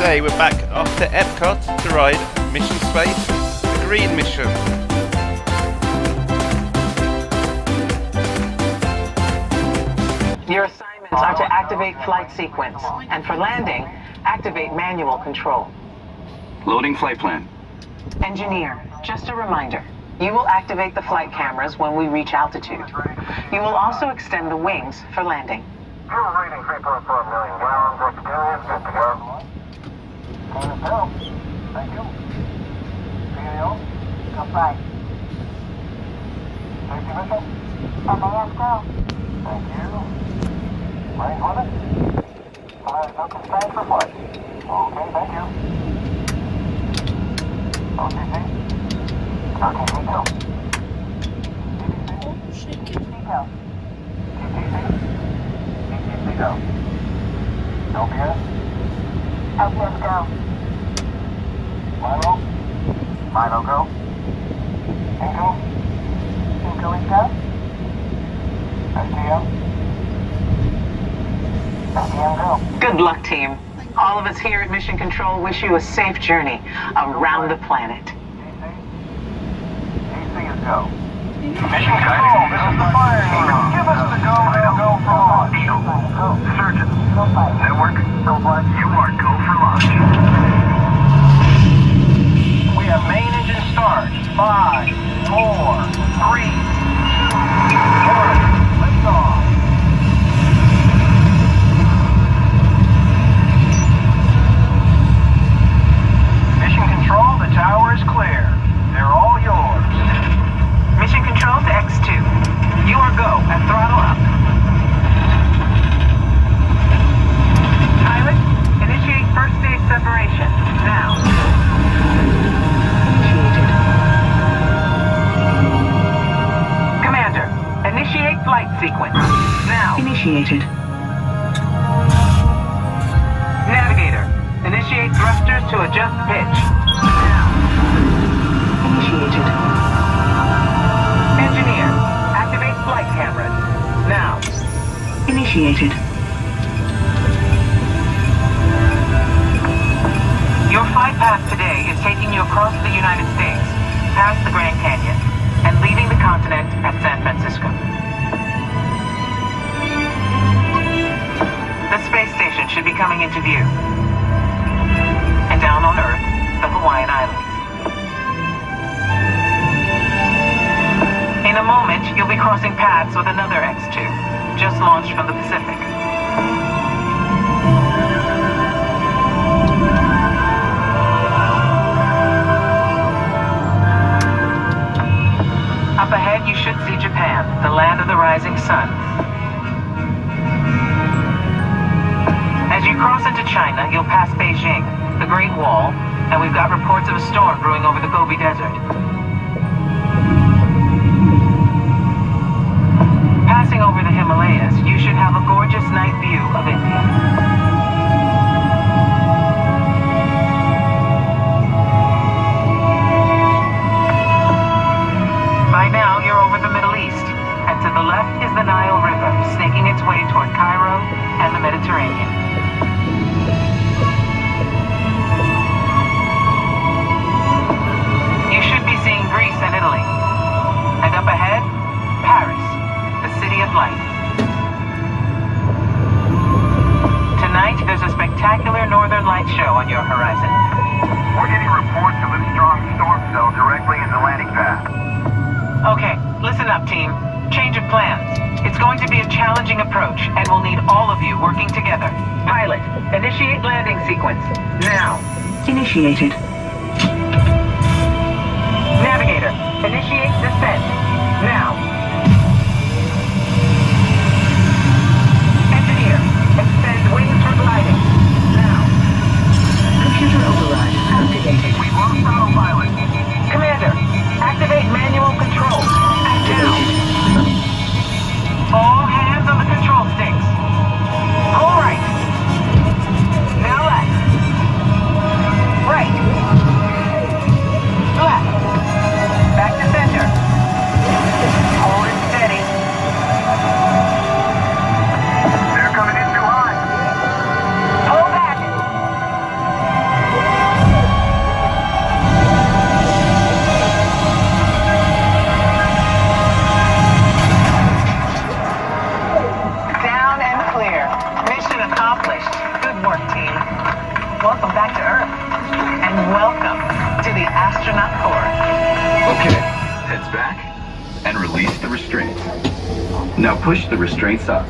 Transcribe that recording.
today we're back off to Epcot to ride Mission Space, the Green Mission. Your assignments are to activate flight sequence, and for landing, activate manual control. Loading flight plan. Engineer, just a reminder. You will activate the flight cameras when we reach altitude. You will also extend the wings for landing. Fuel rating 3.4 million gallons. Experience, good to go. Team is go. Thank you. CEO, come back. Safety missile? MAS go. Thank you. Range limit? No constraints for flight. Okay, thank you. OTC? OTC go. TTC? Go. TTC? TTC go. LPS? LPS go. Milo? Milo go. Inco? Inco is go. STM? STM go. Good luck, team. All of us here at Mission Control wish you a safe journey around the planet. DC is go. Mission Control, this is the fire unit. Give us the go for launch. Surgeon, network, you are go for launch. We have main engine start. 5, 4, 3, 2, 1. Lift off. Mission Control, the tower is clear. They're all yours. Mission Control to X2. You are go at throttle up. Pilot, initiate first stage separation. Now. Initiated. Commander, initiate flight sequence. Now. Initiated. Navigator, initiate thrusters to adjust pitch. Now. Initiated. Engineer, activate flight cameras. Now. Initiated. Your flight path today is taking you across the United States, past the Grand Canyon, and leaving the continent at San Francisco. The space station should be coming into view. And down on Earth, the Hawaiian Islands. In a moment, you'll be crossing paths with another X2, just launched from the Pacific. Up ahead, you should see Japan, the land of the rising sun. As you cross into China, you'll pass Beijing, the Great Wall, and we've got reports of a storm brewing over the Gobi Desert. Passing over the Himalayas, you should have a gorgeous night view of India. By now, you're over the Middle East, and to the left is the Nile River, snaking its way toward Cairo and the Mediterranean. You should be seeing Greece and Italy. And up ahead, Paris, the city of light. Tonight, there's a spectacular northern light show on your horizon. We're getting reports of a strong storm cell directly in the landing pad. Okay, listen up, team. Change of plans. It's going to be a challenging approach, and we'll need all of you working together. Pilot, initiate landing sequence. Now. Initiated. Navigator, initiate descent. Now. Engineer, extend wings for gliding. Now. Computer override activated. We've lost autopilot. Commander, activate manual control. Now. All hands on the control sticks. All right. Now left. Right. astronaut core. Okay, heads back and release the restraints. Now push the restraints up.